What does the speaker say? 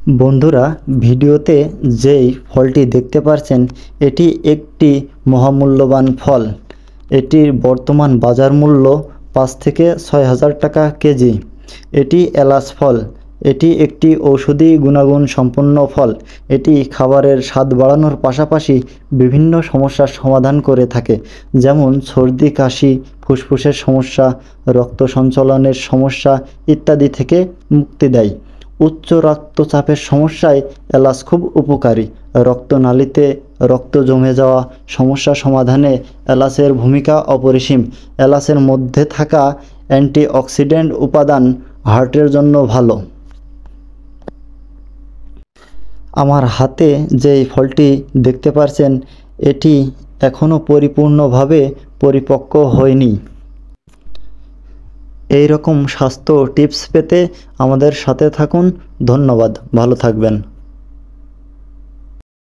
বন্ধুরা, ভিডিওতে যেই ফলটি দেখতে পাচ্ছেন এটি একটি মহামূল্যবান ফল। এটির বর্তমান বাজার মূল্য 5 থেকে 6,000 টাকা কেজি। এটি এলাচ ফল। এটি একটি ঔষধি গুণাগুণ সম্পন্ন ফল। এটি খাবারের স্বাদ বাড়ানোর পাশাপাশি বিভিন্ন সমস্যার সমাধান করে থাকে, যেমন সর্দি কাশি, ফুসফুসের সমস্যা, রক্ত সঞ্চালনের সমস্যা ইত্যাদি থেকে মুক্তি দেয়। উচ্চ রক্তচাপের সমস্যায় এলাচ খুব উপকারী। রক্তনালীতে রক্ত জমে যাওয়া সমস্যা সমাধানে এলাচের ভূমিকা অপরিসীম। এলাচের মধ্যে থাকা অ্যান্টিঅক্সিডেন্ট উপাদান হার্টের জন্য ভালো। আমার হাতে যেই ফলটি দেখতে পাচ্ছেন এটি এখনও পরিপূর্ণভাবে পরিপক্ক হয়নি। এই রকম স্বাস্থ্য টিপস পেতে আমাদের সাথে থাকুন। ধন্যবাদ। ভালো থাকবেন।